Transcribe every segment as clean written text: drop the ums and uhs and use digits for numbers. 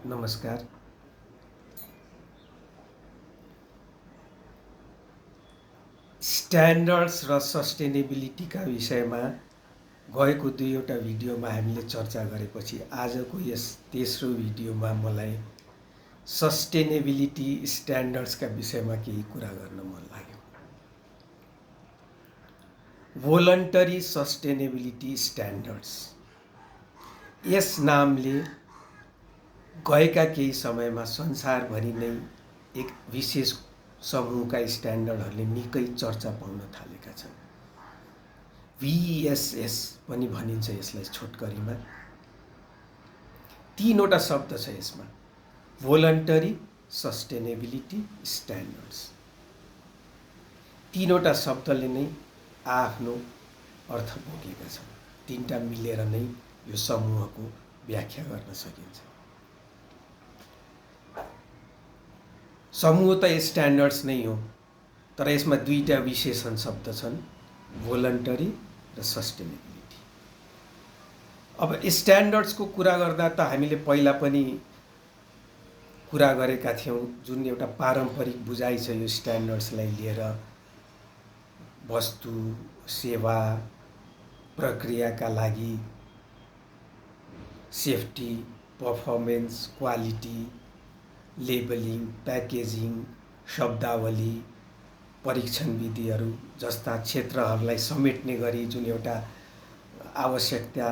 नमस्कार। स्ट्यान्डर्ड्स र सस्टेनेबिलिटीका विषयमा गएको दुईवटा भिडियोमा हामीले चर्चा गरेपछि आजको यस तेस्रो भिडियोमा मलाई सस्टेनेबिलिटी स्ट्यान्डर्ड्सका विषयमा केही कुरा गर्न मन लाग्यो। भोलन्टरी सस्टेनेबिलिटी स्ट्यान्डर्ड्स, यस नामले गएका केही समयमा संसारभरि नै एक विशेष समूहका स्ट्यान्डर्डहरूले निकै चर्चा पाउन थालेका छन्। VSS पनि भनिन्छ यसलाई छोटकरीमा। तीनवटा शब्द छ यसमा, भोलन्टरी सस्टेनेबिलिटी स्ट्यान्डर्ड्स। तीनवटा शब्दले नै आफ्नो अर्थ बोकेका छन्। तीनटा मिलेर नै यो समूहको व्याख्या गर्न सकिन्छ। समूह त स्ट्यान्डर्ड्स नै हो, तर यसमा दुईटा विशेषण शब्द छन्, भोलन्टरी र सस्टेनेबिलिटी। अब स्ट्यान्डर्ड्सको कुरा गर्दा त हामीले पहिला पनि कुरा गरेका थियौँ। जुन एउटा पारम्परिक बुझाइ छ यो स्ट्यान्डर्ड्सलाई लिएर, वस्तु सेवा प्रक्रियाका लागि safety, performance, quality, labelling, packaging, शब्दावली, परीक्षण विधिहरू जस्ता क्षेत्रहरूलाई समेट्ने गरी जुन एउटा आवश्यकता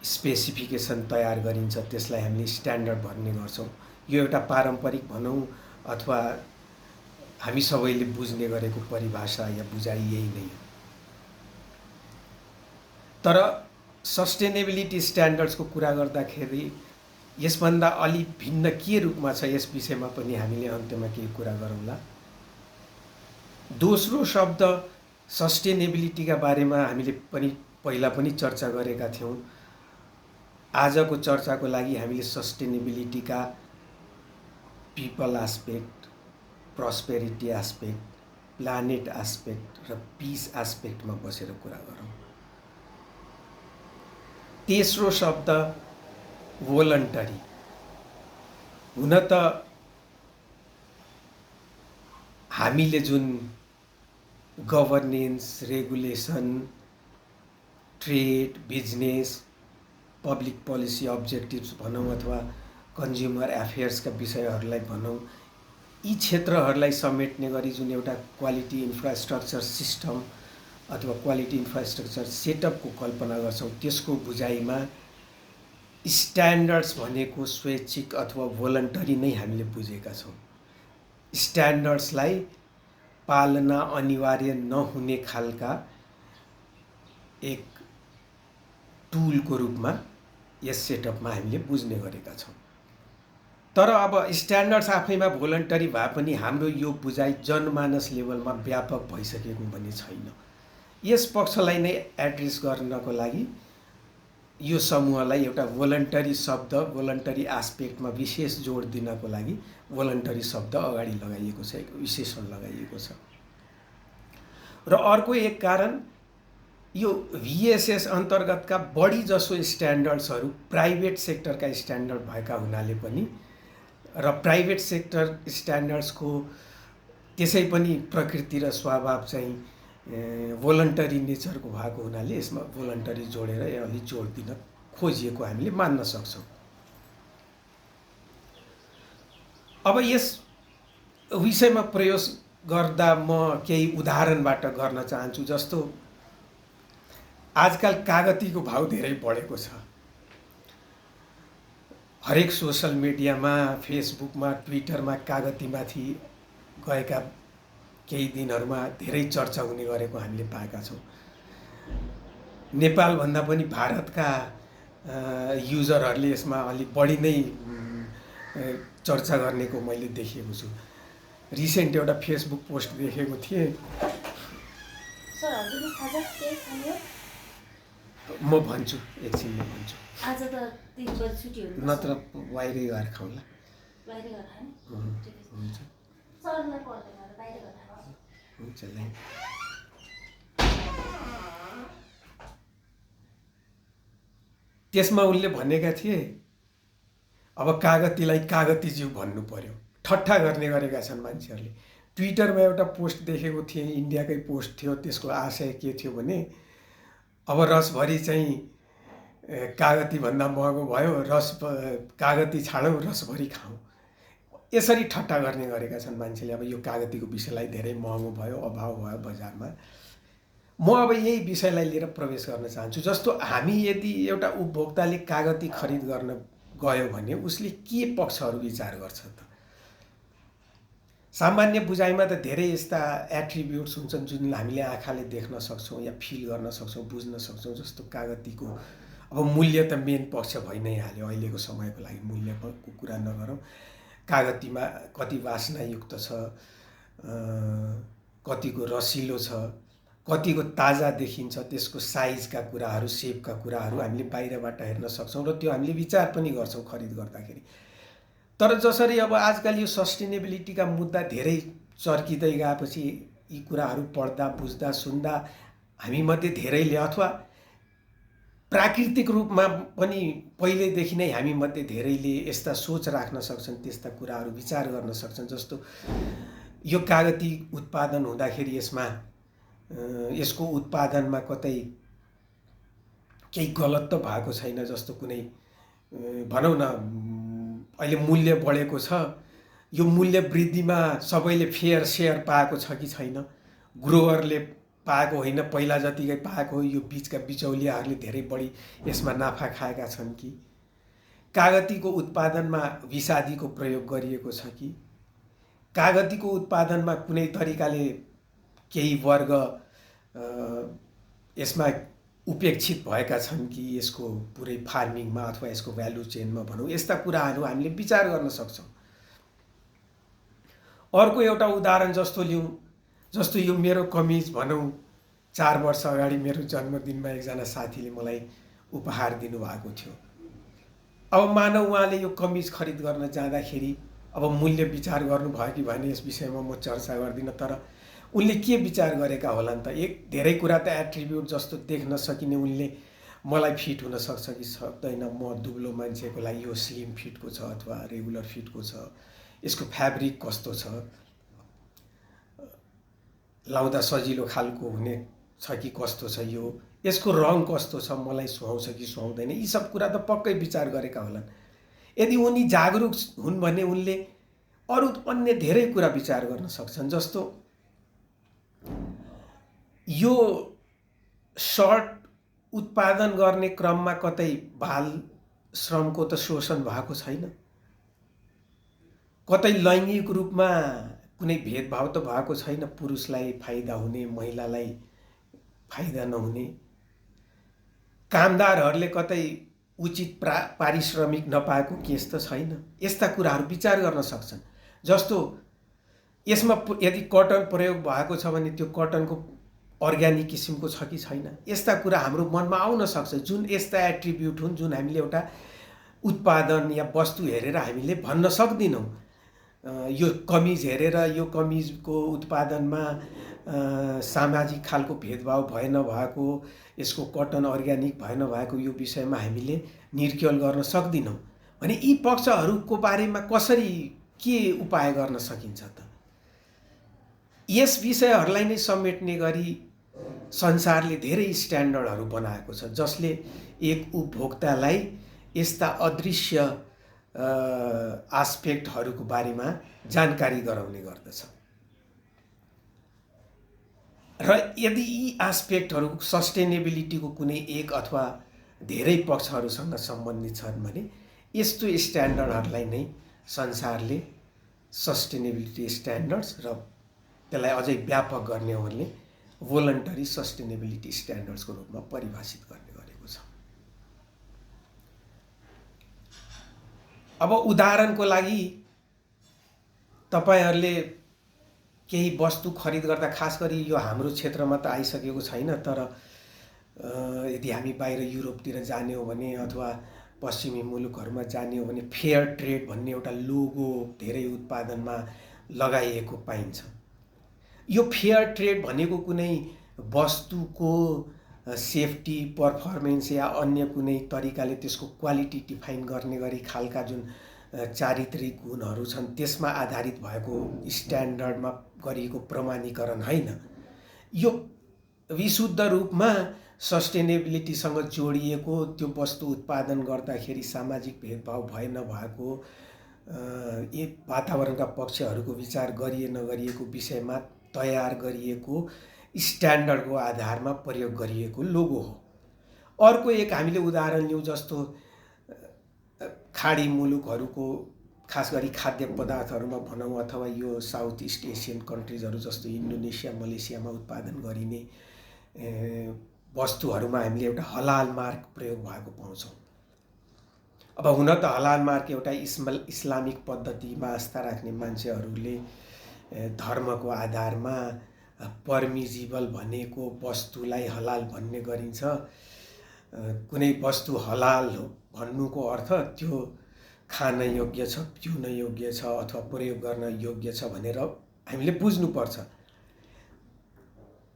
स्पेसिफिकेसन तयार गरिन्छ त्यसलाई हामीले स्ट्यान्डर्ड भन्ने गर्छौँ। यो एउटा पारम्परिक भनौँ अथवा हामी सबैले बुझ्ने गरेको परिभाषा या बुझाइ यही नै हो। तर सस्टेनेबिलिटी स्ट्यान्डर्ड्सको कुरा गर्दाखेरि यसभन्दा अलि भिन्न के रूपमा छ यस विषयमा पनि हामीले अन्त्यमा केही कुरा गरौँला। दोस्रो शब्द सस्टेनेबिलिटीका बारेमा हामीले पनि पहिला पनि चर्चा गरेका थियौँ। आजको चर्चाको लागि हामीले सस्टेनेबिलिटीका people aspect, prosperity aspect, planet aspect र पिस एस्पेक्टमा बसेर कुरा गरौँ। तेस्रो शब्द भोलन्टरी। हुन त हामीले जुन governance, regulation, trade, business, public policy objectives भनौँ अथवा कन्ज्युमर एफेयर्सका विषयहरूलाई भनौँ, यी क्षेत्रहरूलाई समेट्ने गरी जुन एउटा क्वालिटी इन्फ्रास्ट्रक्चर सिस्टम अथवा क्वालिटी इन्फ्रास्ट्रक्चर सेटअपको कल्पना गर्छौँ, त्यसको बुझाइमा स्ट्यान्डर्ड्स भनेको स्वैच्छिक अथवा भोलन्टरी नै हामीले बुझेका छौँ। स्ट्यान्डर्ड्सलाई पालना अनिवार्य नहुने खालका एक टुलको रूपमा यस सेटअपमा हामीले बुझ्ने गरेका छौँ। तर अब स्ट्यान्डर्ड्स आफैमा भोलन्टरी भए पनि हाम्रो यो बुझाइ जनमानस लेभलमा व्यापक भइसकेको पनि छैन। यस पक्षलाई नै एड्रेस गर्नको लागि यो समूहलाई एउटा भोलन्टरी शब्द, भोलन्टरी एस्पेक्टमा विशेष जोड दिनको लागि भोलन्टरी शब्द अगाडि लगाइएको छ, एक विशेषण लगाइएको छ। र अर्को एक कारण, यो VSS अन्तर्गतका बढी जसो स्ट्यान्डर्ड्सहरू प्राइभेट सेक्टरका स्ट्यान्डर्ड भएका हुनाले पनि र प्राइभेट सेक्टर स्ट्यान्डर्ड्सको त्यसै पनि प्रकृति र स्वभाव चाहिँ भोलन्टरी नेचरको भएको हुनाले यसमा भोलन्टरी जोडेर अलि जोड दिन खोजिएको हामीले मान्न सक्छौँ। अब यस विषयमा प्रयोग गर्दा म केही उदाहरणबाट गर्न चाहन्छु। जस्तो आजकल कागतीको भाउ धेरै बढेको छ। हरेक सोसल मिडियामा, फेसबुकमा, ट्विटरमा कागतीमाथि गएका केही दिनहरूमा धेरै चर्चा हुने गरेको हामीले पाएका छौँ। नेपालभन्दा पनि भारतका युजरहरूले यसमा अलिक बढी नै चर्चा गर्नेको मैले देखेको छु। रिसेन्ट एउटा फेसबुक पोस्ट देखेको थिएँ। म भन्छु, एकछिन म भन्छु। आज त 3 बजे छुट्टी हुन्छ, नत्र बाहिरै गएर खाउँला। बाहिर गएर खाने? हुन्छ सरलाई पर्दैन, बाहिर गएर खाने। हुन्छ ल। त्यसमा उनले भनेका थिए अब कागतीलाई कागतीज्यू भन्नु पर्यो, ठट्टा गर्ने गरेका छन् मान्छेहरूले। ट्विटरमा एउटा पोस्ट देखेको थिएँ, इन्डियाकै पोस्ट थियो, त्यसको आशय के थियो भने अब रसभरी चाहिँ कागतीभन्दा महँगो भयो, कागती छाडौँ रसभरी खाउँ, यसरी ठट्टा गर्ने गरेका छन् मान्छेले। अब यो कागतीको विषयलाई धेरै महँगो भयो, अभाव भयो बजारमा। म अब यही विषयलाई लिएर प्रवेश गर्न चाहन्छु। जस्तो हामी यदि एउटा उपभोक्ताले कागती खरिद गर्न गयो भने उसले के पक्षहरू विचार गर्छ त? सामान्य बुझाइमा त धेरै यस्ता एट्रिब्युट्स हुन्छन् जुन हामीले आँखाले देख्न सक्छौँ या फिल गर्न सक्छौँ, बुझ्न सक्छौँ। जस्तो कागतीको अब मूल्य त मेन पक्ष भइ नै हाल्यो, अहिलेको समयको लागि मूल्यको कुरा नगरौँ। कागतीमा कति वासनायुक्त छ, कतिको रसिलो छ, कतिको ताजा देखिन्छ, त्यसको साइजका कुराहरू, सेपका कुराहरू हामीले बाहिरबाट हेर्न सक्छौँ र त्यो हामीले विचार पनि गर्छौँ खरिद गर्दाखेरि। तर जसरी अब आजकल यो सस्टेनेबिलिटीका मुद्दा धेरै चर्किँदै गएपछि यी कुराहरू पढ्दा, बुझ्दा, सुन्दा हामीमध्ये धेरैले अथवा प्राकृतिक रूपमा पनि पहिलेदेखि नै हामीमध्ये धेरैले यस्ता सोच राख्न सक्छन्, त्यस्ता कुराहरू विचार गर्न सक्छन्। जस्तो यो कागती उत्पादन हुँदाखेरि यसको उत्पादनमा कतै केही गलत त भएको छैन। जस्तो कुनै भनौँ न अहिले मूल्य बढेको छ, यो मूल्य वृद्धिमा सबैले फेयर सेयर पाएको छ कि छैन? ग्रोवरले पाएको होइन, पहिला जतिकै पाएको हो, यो बिचका बिचौलियाहरूले धेरै बढी यसमा नाफा खाएका छन् कि? कागतीको उत्पादनमा विषादीको प्रयोग गरिएको छ कि? कागतीको उत्पादनमा कुनै तरिकाले केही वर्ग यसमा उपेक्षित भएका छन् कि यसको पुरै फार्मिङमा अथवा यसको भ्यालु चेनमा भनौँ? यस्ता कुराहरू हामीले विचार गर्न सक्छौँ। अर्को एउटा उदाहरण जस्तो लिउँ, जस्तो यो मेरो कमिज भनौँ 4 वर्ष अगाडि मेरो जन्मदिनमा एकजना साथीले मलाई उपहार दिनुभएको थियो। अब मानौ उहाँले यो कमिज खरिद गर्न जाँदाखेरि अब मूल्य विचार गर्नुभयो कि भने यस विषयमा म चर्चा गर्दिनँ, तर उनले के विचार गरेका होलान् त? एक धेरै कुरा त एट्रिब्युट जस्तो देख्न सकिने उनले मलाई फिट हुन सक्छ कि सक्दैन, म दुब्लो मान्छेको लागि यो स्लिम फिटको छ अथवा रेगुलर फिटको छ, यसको फ्याब्रिक कस्तो छ, लाउँदा सजिलो खालको हुने छ कि कस्तो छ, यसको रङ कस्तो छ, मलाई सुहाउँछ कि सुहाउँदैन, यी सब कुरा त पक्कै विचार गरेका होलान्। यदि उनी जागरुक हुन् भने उनले अरू अन्य धेरै कुरा विचार गर्न सक्छन्। जस्तो यो सर्ट उत्पादन गर्ने क्रममा कतै बाल श्रमको त शोषण भएको छैन, कतै लैङ्गिक रूपमा कुनै भेदभाव त भएको छैन, पुरुषलाई फाइदा हुने, महिलालाई फाइदा नहुने, कामदारहरूले कतै उचित पारिश्रमिक नपाएको केस त छैन। यस्ता कुराहरू विचार गर्न सक्छन्। जस्तो यसमा यदि कटन प्रयोग भएको छ भने त्यो कटनको अर्ग्यानिक किसिमको छ कि छैन, यस्ता कुरा हाम्रो मनमा आउन सक्छ। जुन यस्ता एट्रिब्युट हुन् जुन हामीले एउटा उत्पादन या वस्तु हेरेर हामीले भन्न सक्दिनौँ। यो कमिज हेरेर यो कमिजको उत्पादनमा सामाजिक खालको भेदभाव भए नभएको, यसको कटन अर्ग्यानिक भए नभएको यो विषयमा हामीले निर्क्युल गर्न सक्दिनौँ भने यी पक्षहरूको बारेमा कसरी के उपाय गर्न सकिन्छ त? यस विषयहरूलाई नै समेट्ने गरी संसारले धेरै स्ट्यान्डर्डहरू बनाएको छ जसले एक उपभोक्तालाई यस्ता अदृश्य आस्पेक्टहरूको बारेमा जानकारी गराउने गर्दछ। र यदि यी आस्पेक्टहरू सस्टेनेबिलिटीको कुनै एक अथवा धेरै पक्षहरूसँग सम्बन्धित छन् भने यस्तो स्ट्यान्डर्डहरूलाई नै संसारले सस्टेनेबिलिटी स्ट्यान्डर्ड्स र त्यसलाई अझै व्यापक गर्ने हो भने भोलन्टरी सस्टेनेबिलिटी स्ट्यान्डर्ड्सको रूपमा परिभाषित गर्ने गरेको छ। अब उदाहरणको लागि तपाईहरूले केही वस्तु खरिद गर्दा, खास गरी यो हाम्रो क्षेत्रमा त आइसकेको छैन, तर यदि हामी बाहिर युरोपतिर जाने हो भने अथवा पश्चिमी मुलुकहरूमा जाने हो भने फेयर ट्रेड भन्ने एउटा लोगो धेरै उत्पादनमा लगाइएको पाइन्छ। यो फेयर ट्रेड भनेको कुनै वस्तुको सेफ्टी पर्फर्मेन्स या अन्य कुनै तरिकाले त्यसको क्वालिटी डिफाइन गर्ने गरी खालका जुन चारित्रिक गुणहरू छन् त्यसमा आधारित भएको स्ट्यान्डर्डमा गरिएको प्रमाणीकरण होइन। यो विशुद्ध रूपमा सस्टेनेबिलिटीसँग जोडिएको त्यो वस्तु उत्पादन गर्दाखेरि सामाजिक भेदभाव भए नभएको यी वातावरणका पक्षहरूको विचार गरिए नगरिएको विषयमा तयार गरिएको स्ट्यान्डर्डको आधारमा प्रयोग गरिएको लोगो हो। अर्को एक हामीले उदाहरण लिउँ, जस्तो खाडी मुलुकहरूको खास गरी खाद्य पदार्थहरूमा भनौँ अथवा यो साउथ इस्ट एसियन कन्ट्रिजहरू जस्तो इन्डोनेसिया मलेसियामा उत्पादन गरिने वस्तुहरूमा हामीले एउटा हलाल मार्क प्रयोग भएको पाउँछौँ। अब हुन त हलाल मार्क एउटा इस्लामिक पद्धतिमा आस्था राख्ने मान्छेहरूले धर्मको आधारमा पर्मिजिबल भनेको वस्तुलाई हलाल भन्ने गरिन्छ। कुनै वस्तु हलाल भन्नुको अर्थ त्यो खान योग्य छ, पिउन योग्य छ अथवा प्रयोग गर्न योग्य छ भनेर हामीले बुझ्नुपर्छ।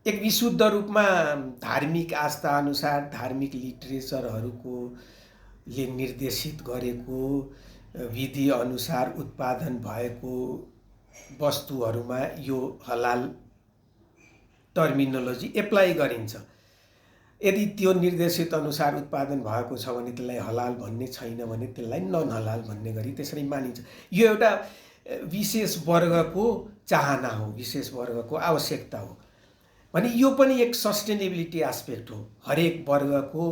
एक विशुद्ध रूपमा धार्मिक आस्था अनुसार धार्मिक लिटरेचरहरूको ले निर्देशित गरेको विधि अनुसार उत्पादन भएको वस्तुहरूमा यो हलाल टर्मिनोलोजी एप्लाई गरिन्छ। यदि त्यो निर्देशित अनुसार उत्पादन भएको छ भने त्यसलाई हलाल भन्ने छैन भने त्यसलाई नन हलाल भन्ने गरी त्यसरी मानिन्छ। यो एउटा विशेष वर्गको चाहना हो, विशेष वर्गको आवश्यकता हो भने यो पनि एक सस्टेनेबिलिटी एस्पेक्ट हो। हरेक वर्गको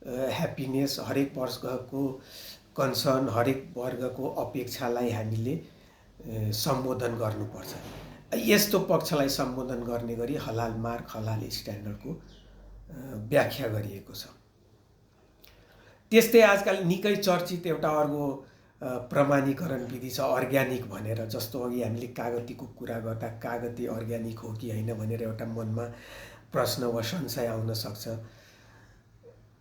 ह्याप्पिनेस, हरेक वर्गको कन्सर्न, हरेक वर्गको अपेक्षालाई हामीले सम्बोधन गर्नुपर्छ। यस्तो पक्षलाई सम्बोधन गर्ने गरी हलाल मार्क, हलाल स्ट्यान्डर्डको व्याख्या गरिएको छ। त्यस्तै आजकल निकै चर्चित एउटा अर्को प्रमाणीकरण विधि छ अर्ग्यानिक भनेर। जस्तो अघि हामीले कागतीको कुरा गर्दा कागती अर्ग्यानिक हो कि होइन भनेर एउटा मनमा प्रश्न वा संशय आउन सक्छ।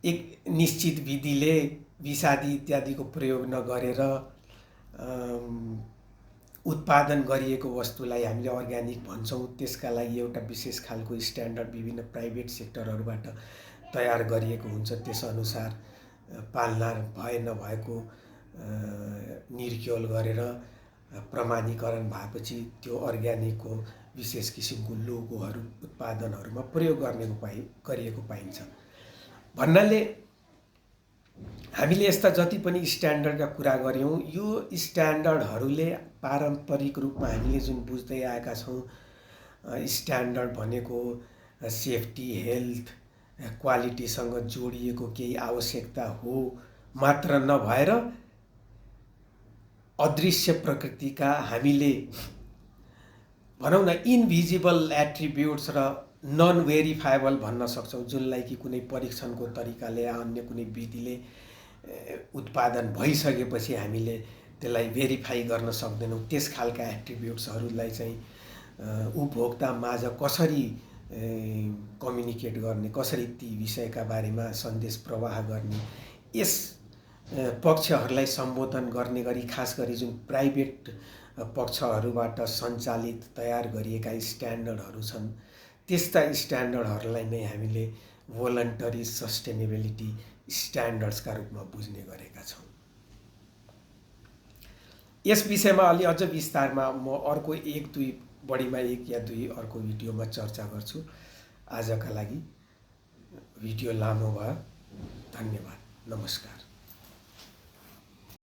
एक निश्चित विधिले विषादी इत्यादिको प्रयोग नगरेर उत्पादन गरिएको वस्तुलाई हामीले अर्ग्यानिक भन्छौँ। त्यसका लागि एउटा विशेष खालको स्ट्यान्डर्ड विभिन्न प्राइभेट सेक्टरहरूबाट तयार गरिएको हुन्छ। त्यसअनुसार पालना भए नभएको निर्क्योल गरेर प्रमाणीकरण भएपछि त्यो अर्ग्यानिकको विशेष किसिमको लोगोहरू उत्पादनहरूमा प्रयोग गरिएको पाइन्छ। भन्नाले हामीले यस्ता जति पनि स्ट्यान्डर्डका कुरा गऱ्यौँ, यो स्ट्यान्डर्डहरूले पारम्परिक रूपमा हामीले जुन बुझ्दै आएका छौँ, स्ट्यान्डर्ड भनेको सेफ्टी, हेल्थ, क्वालिटीसँग जोडिएको केही आवश्यकता हो मात्र नभएर अदृश्य प्रकृतिका हामीले भनौँ न इनभिजिबल एट्रिब्युट्स र नन भेरिफाएबल भन्न सक्छौँ, जुनलाई कि कुनै परीक्षणको तरिकाले या अन्य कुनै विधिले उत्पादन भइसकेपछि हामीले त्यसलाई भेरिफाई गर्न सक्दैनौँ। त्यस खालका एट्रिब्युट्सहरूलाई चाहिँ उपभोक्ता माझ कसरी कम्युनिकेट गर्ने, कसरी ती विषयका बारेमा सन्देश प्रवाह गर्ने, यस पक्षहरूलाई सम्बोधन गर्ने गरी खास गरी जुन प्राइभेट पक्षहरूबाट सञ्चालित तयार गरिएका स्ट्यान्डर्डहरू छन्, त्यस्ता स्ट्यान्डर्डहरूलाई नै हामीले भोलन्टरी सस्टेनेबिलिटी स्ट्यान्डर्ड्सका रूपमा बुझ्ने गरेका छौँ। यस विषयमा अलि अझ विस्तारमा म अर्को बढीमा एक या दुई अर्को भिडियोमा चर्चा गर्छु। आजका लागि भिडियो लामो भयो। धन्यवाद। नमस्कार।